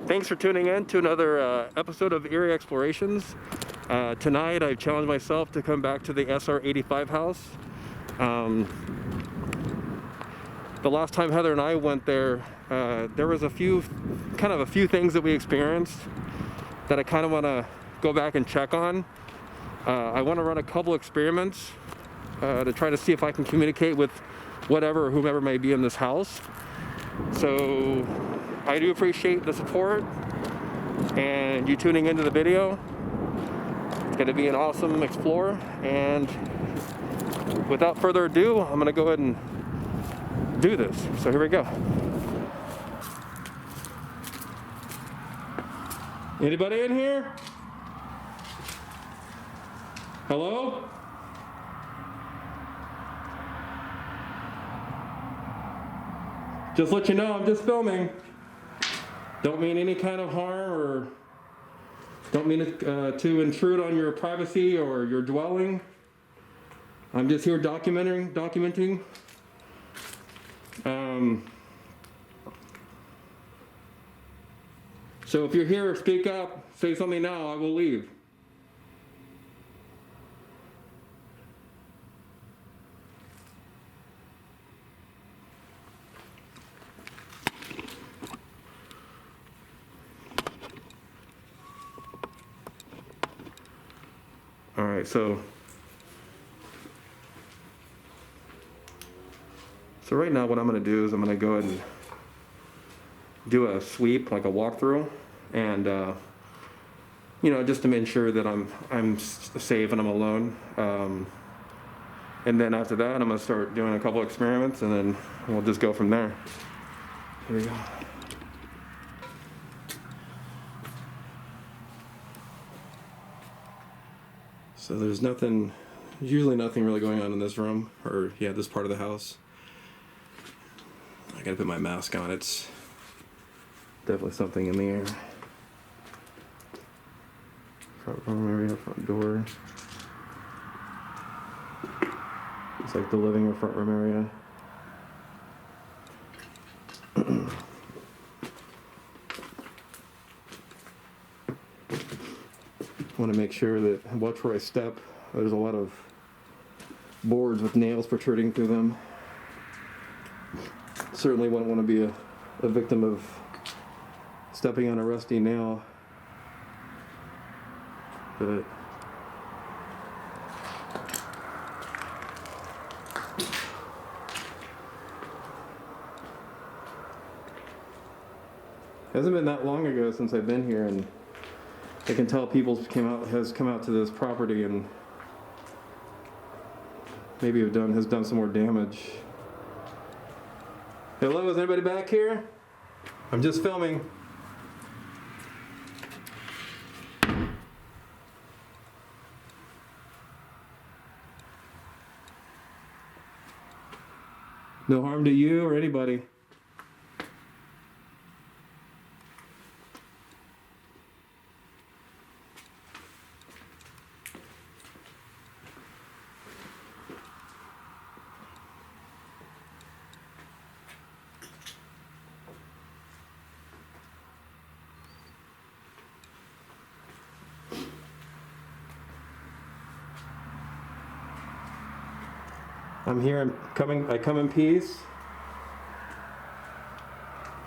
Alright, thanks for tuning in to another episode of Eerie Explorations. Tonight I've challenged myself to come back to the SR85 house. The last time Heather and I went there, there was a few things that we experienced that I kind of want to go back and check on. I want to run a couple experiments to try to see if I can communicate with whatever or whomever may be in this house. So I do appreciate the support and you tuning into the video. It's going to be an awesome explore, and without further ado, I'm going to go ahead and do this. So here we go. Anybody in here? Hello? Just let you know, I'm just filming. Don't mean any kind of harm, or don't mean to intrude on your privacy or your dwelling. I'm just here documenting. So if you're here, speak up, say something now, I will leave. All right, so right now what I'm going to do is I'm going to go ahead and do a sweep, like a walkthrough, and you know, just to make sure that I'm safe and I'm alone. And then after that, I'm going to start doing a couple experiments, and then we'll just go from there. Here we go. So there's usually nothing really going on in this room, or yeah, this part of the house. I gotta put my mask on, it's definitely something in the air. Front room area, front door. It's like the living or front room area. I want to make sure that, watch where I step. There's a lot of boards with nails protruding through them. Certainly wouldn't want to be a victim of stepping on a rusty nail. But hasn't been that long ago since I've been here, and I can tell people has come out to this property and maybe has done some more damage. Hello, is anybody back here? I'm just filming. No harm to you or anybody. I'm here, I come in peace.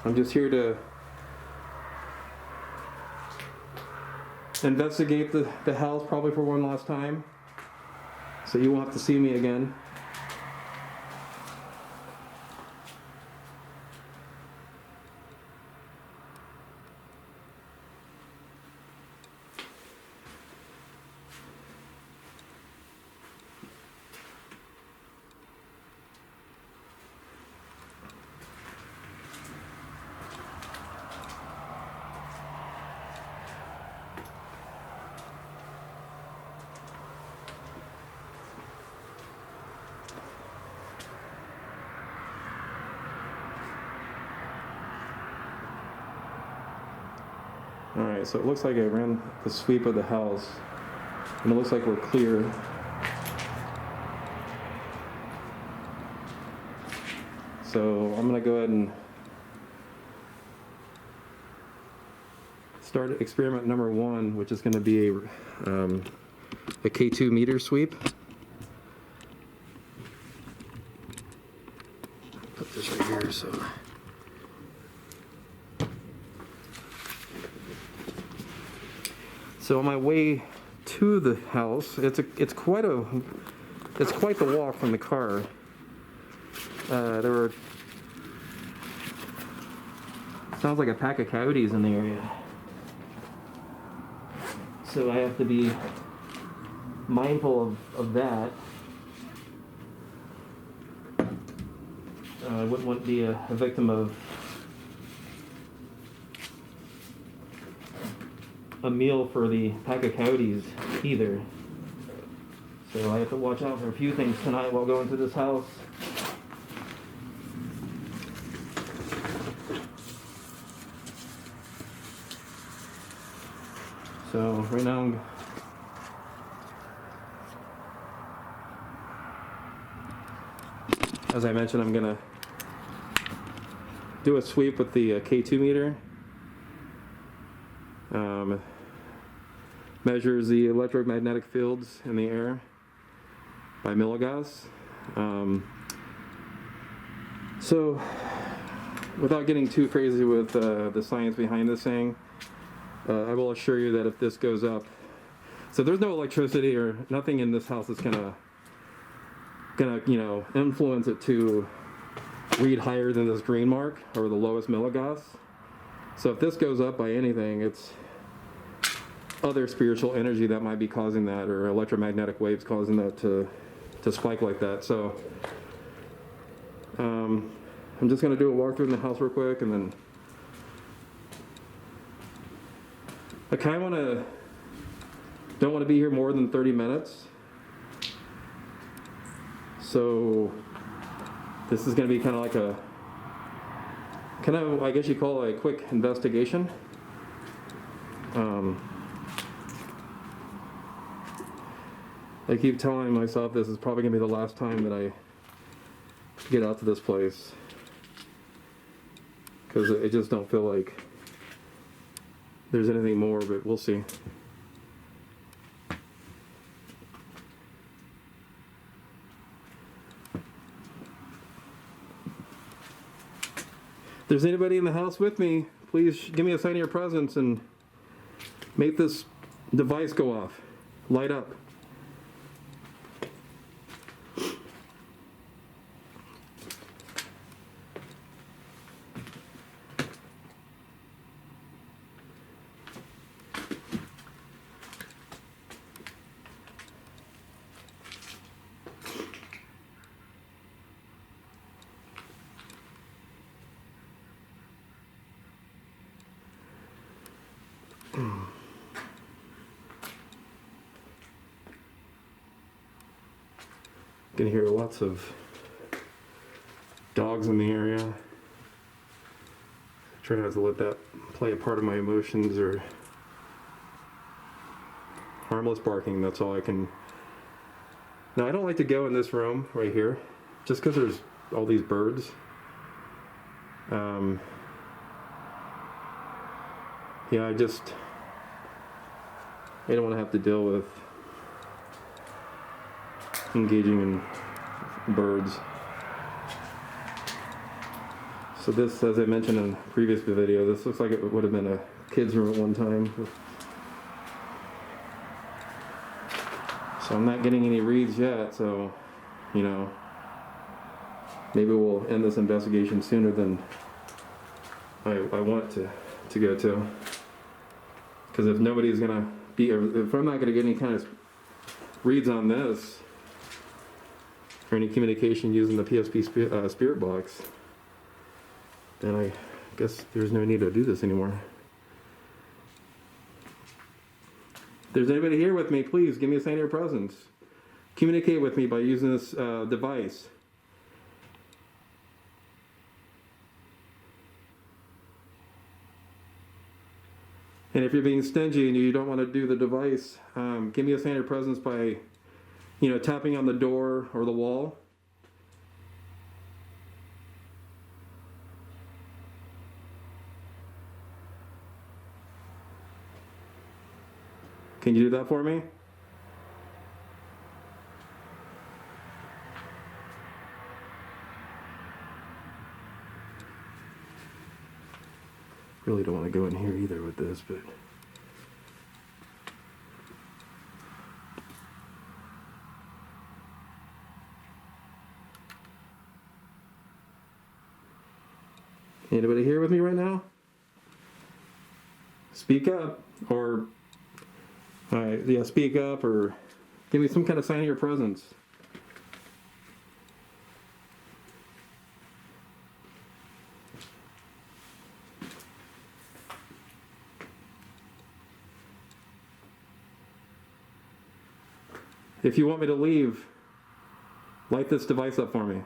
I'm just here to investigate the house, probably for one last time. So you won't have to see me again. Alright, so it looks like I ran the sweep of the house, and it looks like we're clear. So I'm going to go ahead and start experiment number 1, which is going to be a K2 meter sweep. Put this right here so on my way to the house, it's quite the walk from the car. There were sounds like a pack of coyotes in the area, so I have to be mindful of that. I wouldn't want to be a victim of a meal for the pack of coyotes either. So I have to watch out for a few things tonight while going to this house. So right now as I mentioned, I'm gonna do a sweep with the K2 meter. Measures the electromagnetic fields in the air by milligauss. So without getting too crazy with the science behind this thing, I will assure you that if this goes up, so there's no electricity or nothing in this house that's gonna influence it to read higher than this green mark or the lowest milligauss. So if this goes up by anything, it's other spiritual energy that might be causing that, or electromagnetic waves causing that to spike like that. So I'm just going to do a walkthrough in the house real quick, and then I kind of don't want to be here more than 30 minutes. So this is going to be kind of like I guess you call it a quick investigation. I keep telling myself this is probably going to be the last time that I get out to this place, because I just don't feel like there's anything more, but we'll see. If there's anybody in the house with me, please give me a sign of your presence and make this device go off, light up. You can hear lots of dogs in the area. Try not to let that play a part of my emotions or harmless barking. That's all I can. Now, I don't like to go in this room right here just because there's all these birds. Yeah, I don't want to have to deal with engaging in birds. So this, as I mentioned in a previous video, this looks like it would have been a kid's room at one time. So I'm not getting any reads yet, so, maybe we'll end this investigation sooner than I want it to go to. Because if nobody's gonna be, if I'm not gonna get any kind of reads on this, or any communication using the PSP spirit box, then I guess there's no need to do this anymore. If there's anybody here with me, please give me a sign of your presence. Communicate with me by using this device. And if you're being stingy and you don't want to do the device, give me a sign of your presence by, tapping on the door or the wall. Can you do that for me? Really don't want to go in here either with this, but anybody here with me right now? Speak up, or yeah, speak up, or give me some kind of sign of your presence. If you want me to leave, light this device up for me.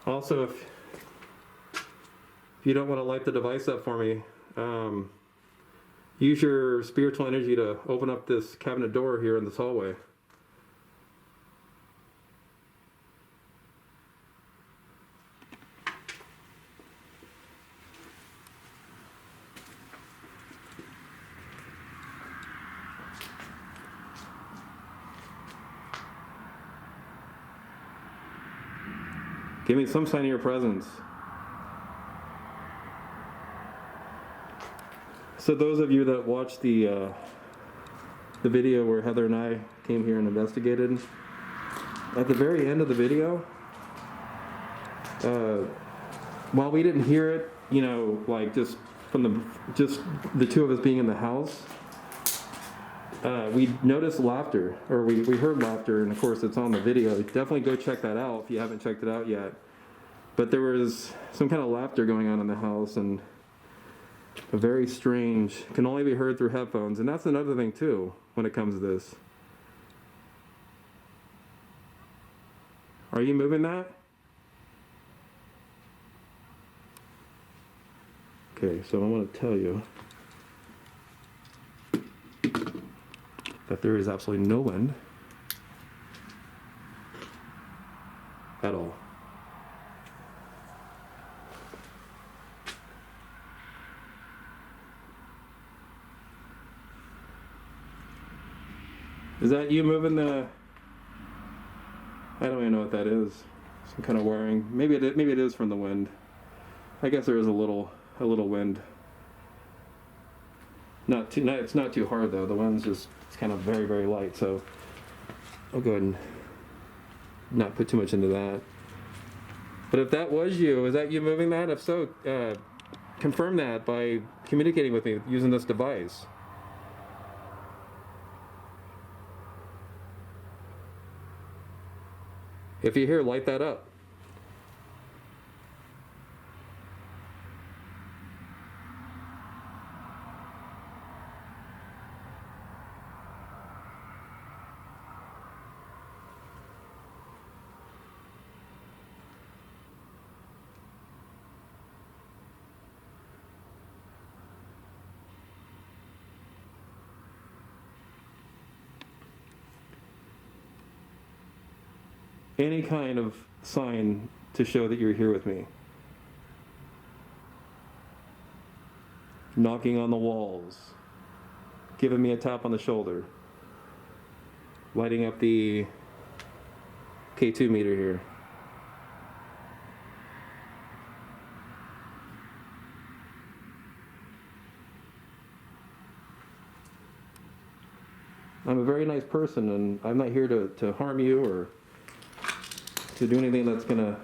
Also, if you don't want to light the device up for me, use your spiritual energy to open up this cabinet door here in this hallway. Give me some sign of your presence. So those of you that watched the video where Heather and I came here and investigated, at the very end of the video, while we didn't hear it, you know, like just the two of us being in the house, we noticed laughter, or we heard laughter, and of course it's on the video. Definitely go check that out if you haven't checked it out yet. But there was some kind of laughter going on in the house, and a very strange, can only be heard through headphones. And that's another thing too when it comes to this. Are you moving that? Okay, so I want to tell you that there is absolutely no wind at all. Is that you moving the... I don't even know what that is. Some kind of wiring. Maybe it is from the wind. I guess there is a little wind. It's not too hard though. The wind's just, it's kind of very, very light. So I'll go ahead and not put too much into that. But if that was you, is that you moving that? If so, confirm that by communicating with me using this device. If you're here, light that up. Any kind of sign to show that you're here with me. Knocking on the walls, giving me a tap on the shoulder, lighting up the K2 meter here. I'm a very nice person, and I'm not here to harm you or to do anything that's going to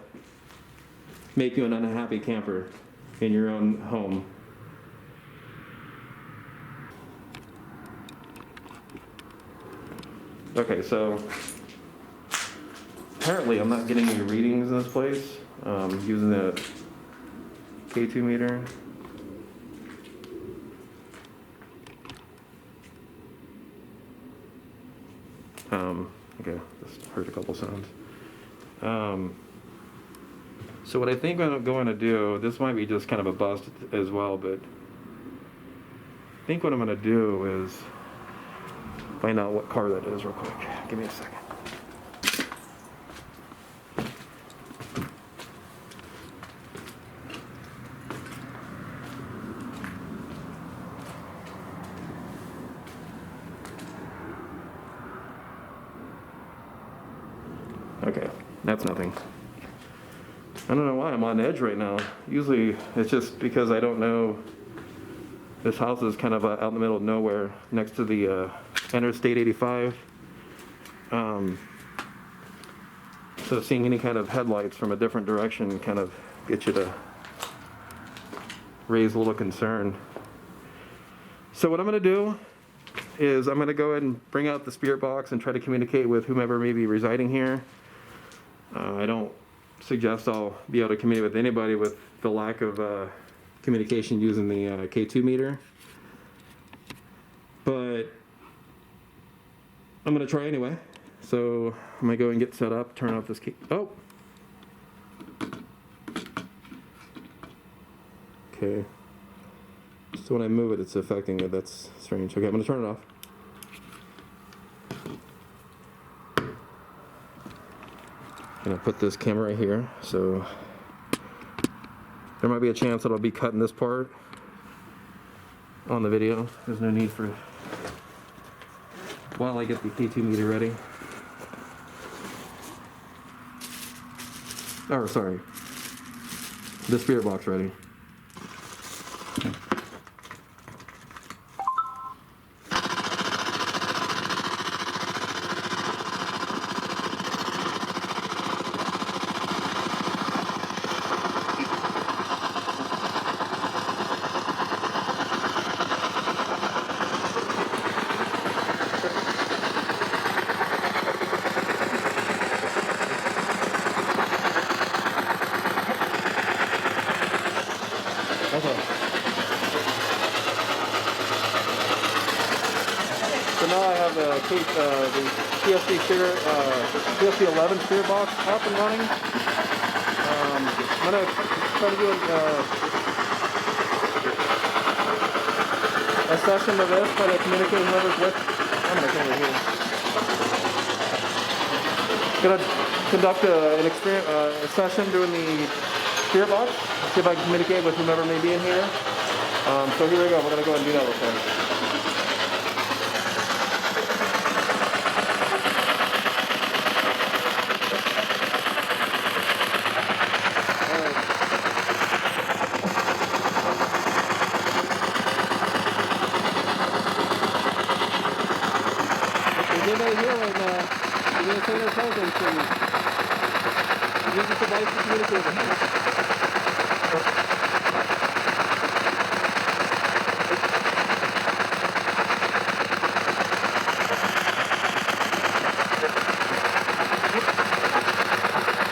make you an unhappy camper in your own home. Okay, so apparently I'm not getting any readings in this place using the K2 meter. Okay, just heard a couple sounds. So what I think I'm going to do, this might be just kind of a bust as well, but I think what I'm going to do is find out what car that is real quick. Give me a second. Okay, that's nothing. I don't know why I'm on edge right now. Usually it's just because I don't know. This house is kind of out in the middle of nowhere next to the Interstate 85. So seeing any kind of headlights from a different direction kind of gets you to raise a little concern. So what I'm going to do is I'm going to go ahead and bring out the spirit box and try to communicate with whomever may be residing here. I don't suggest I'll be able to communicate with anybody with the lack of communication using the K2 meter. But I'm going to try anyway. So I'm going to go and get set up, turn off this key. Oh! Okay. So when I move it, it's affecting it. That's strange. Okay, I'm going to turn it off. I'm going to put this camera right here. So there might be a chance that I'll be cutting this part on the video. There's no need for, while I get the K2 meter ready. Oh, sorry. The spirit box ready. Okay. So now I have the PSC 11 spirit box up and running. I'm going to try to do a session of this, try to communicate whoever's with. I'm going to come over here. Going to conduct a session doing the spirit box. See if I can communicate with whomever may be in here. So here we go. We're going to go ahead and do that real quick. Is anybody here right now? You're going to say their presence and use this device to communicate with me.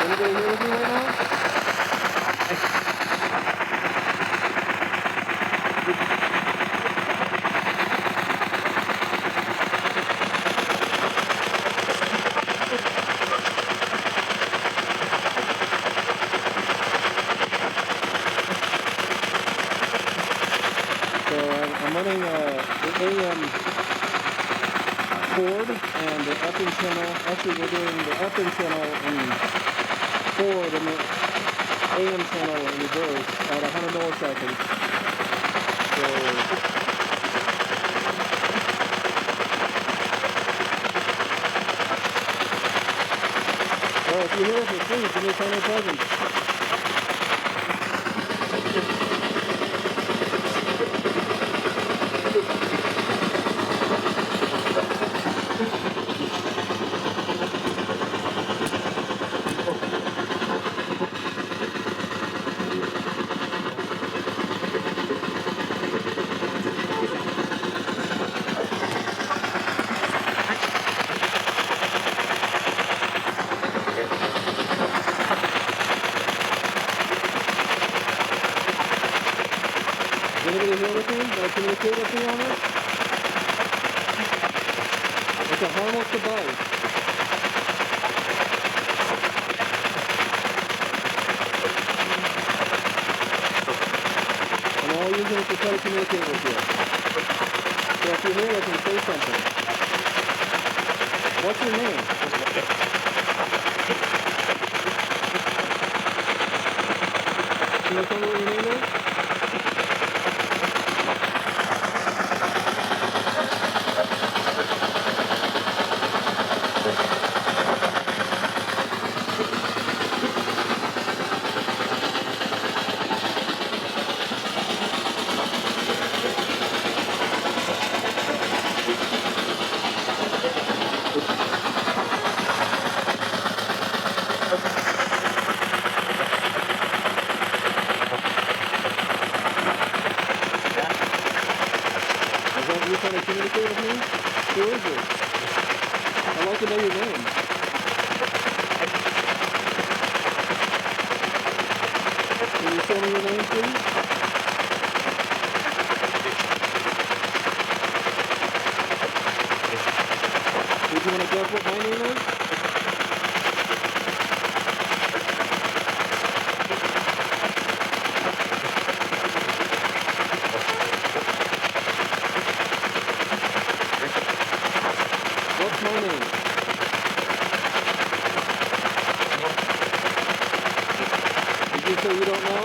Anybody here with me right now? So I'm running the AM forward and the upping channel. Actually, we're doing the upping channel in forward and the AM channel in reverse at 100 milliseconds. So well, if you hear us, please give me a sign of presence. Is anybody here with me? Can I communicate with you on this? It's a harmless device. I'm all using it to try to communicate with you. So if you're here, I can say something. What's your name? Can you tell me what your name is? Is that you trying to communicate with me? Who is it? I'd like to know your name. Can you tell me your name, please? Did you want to guess what my name is? What's my name? Did you say you don't know?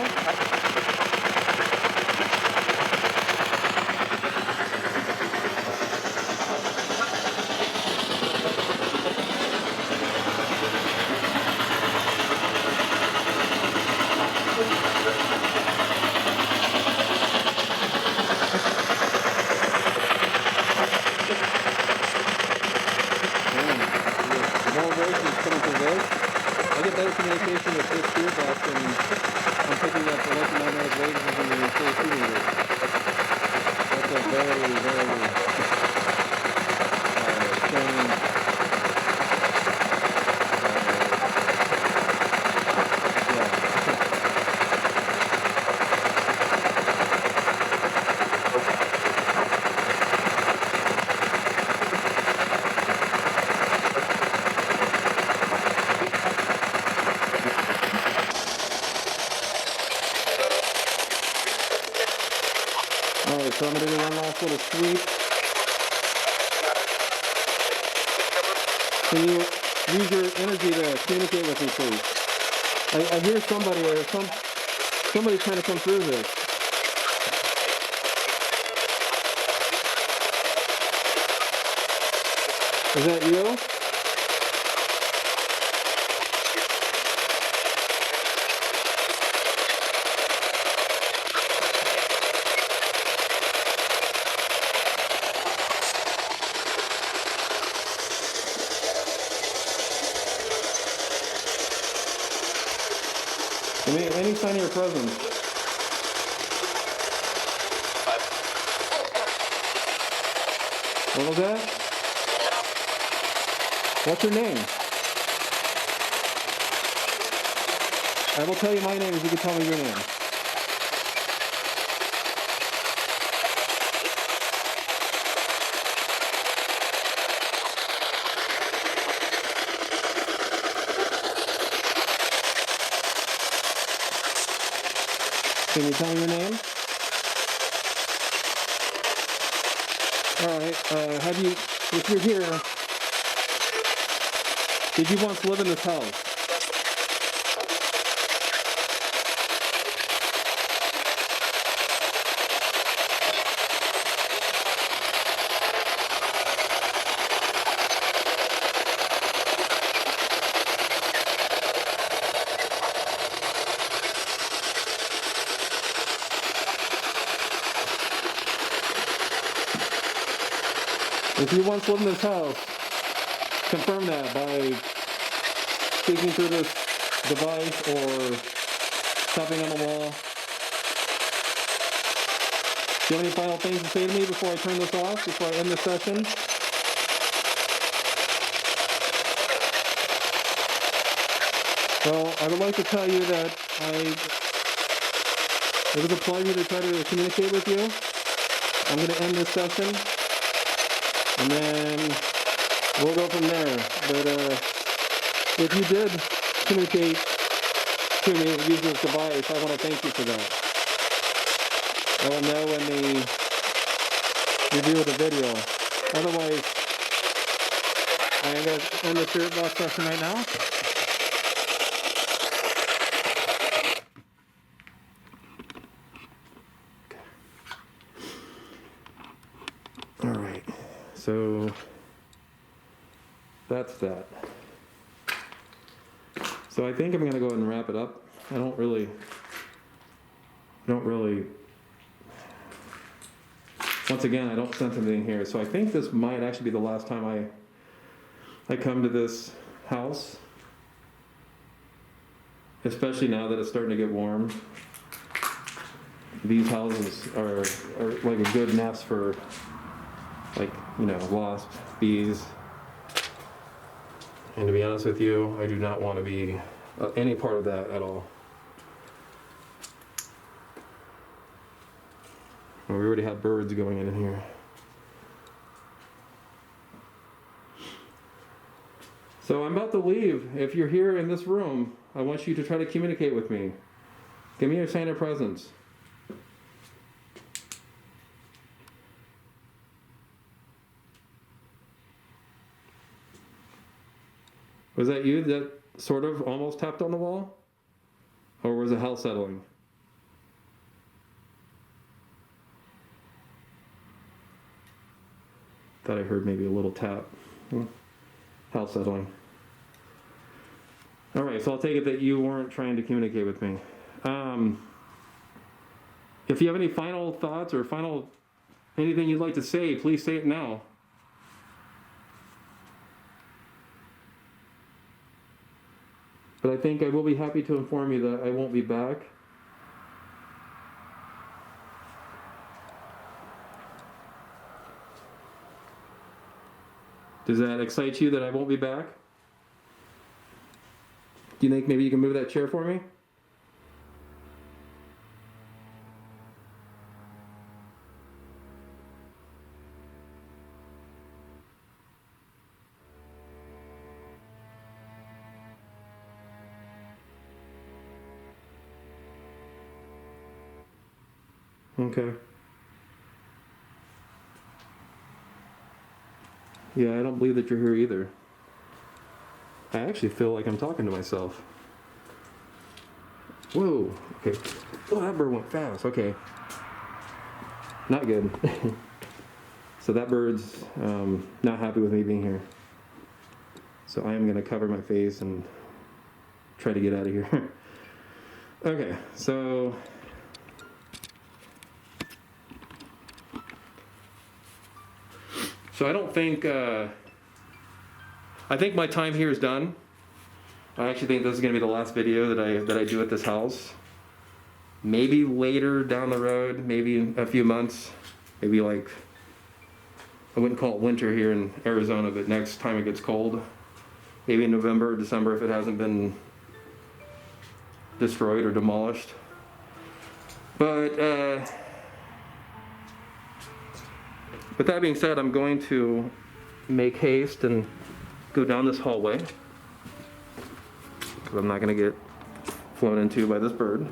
More voices coming through this. I get better communication with this earbud and I'm picking up electromagnetic waves from the receiving loop. That's a very, very strange. Alright, so I'm going to do one last little sweep. Can you use your energy to communicate with me, please? I hear somebody or somebody trying to come through this. Is that you? Any sign of your presence? What was that? What's your name? I will tell you my name if you can tell me your name. Can you tell me your name? Alright, have you, if you're here, did you once live in this house? If you once lived in this house, confirm that by speaking through this device or tapping on the wall. Do you have any final things to say to me before I turn this off, before I end this session? Well, I would like to tell you that it was a pleasure to try to communicate with you. I'm going to end this session, and then we'll go from there. But if you did communicate to me using this device, I want to thank you for that. I will know in the review of the video. Otherwise, I I'm going to end the spirit box session right now. All right, so that's that. So I think I'm going to go ahead and wrap it up. I don't really, once again, I don't sense anything here. So I think this might actually be the last time I come to this house, especially now that it's starting to get warm. These houses are like a good nest for, like, you know, wasps, bees. And to be honest with you, I do not want to be any part of that at all. Well, we already have birds going in here. So I'm about to leave. If you're here in this room, I want you to try to communicate with me. Give me a sign of presence. Was that you that sort of almost tapped on the wall? Or was it hell settling? Thought I heard maybe a little tap. Hell settling. All right, so I'll take it that you weren't trying to communicate with me. If you have any final thoughts or anything you'd like to say, please say it now. But I think I will be happy to inform you that I won't be back. Does that excite you that I won't be back? Do you think maybe you can move that chair for me? Okay. Yeah, I don't believe that you're here either. I actually feel like I'm talking to myself. Whoa, okay. Oh, that bird went fast, okay. Not good. So that bird's not happy with me being here. So I am gonna cover my face and try to get out of here. Okay, so I don't think, I think my time here is done. I actually think this is going to be the last video that I do at this house. Maybe later down the road, maybe in a few months, maybe like, I wouldn't call it winter here in Arizona, but next time it gets cold, maybe in November or December if it hasn't been destroyed or demolished. But, with that being said, I'm going to make haste and go down this hallway because I'm not going to get flown into by this bird.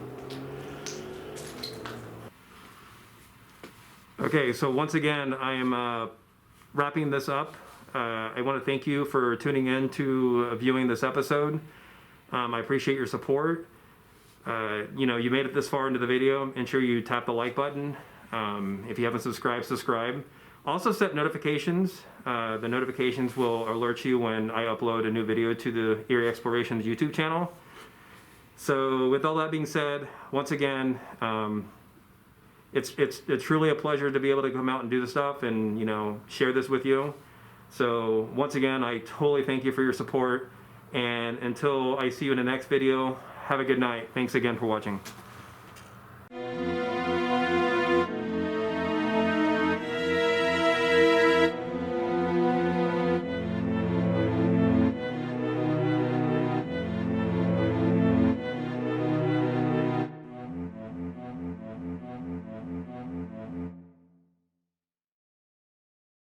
Okay, so once again, I am wrapping this up. I want to thank you for tuning in to viewing this episode. I appreciate your support. You know, you made it this far into the video. Ensure you tap the like button. If you haven't subscribed, subscribe. Also set notifications. The notifications will alert you when I upload a new video to the Erie Explorations YouTube channel. So with all that being said, once again, it's truly a pleasure to be able to come out and do this stuff and, you know, share this with you. So once again, I totally thank you for your support. And until I see you in the next video, have a good night. Thanks again for watching.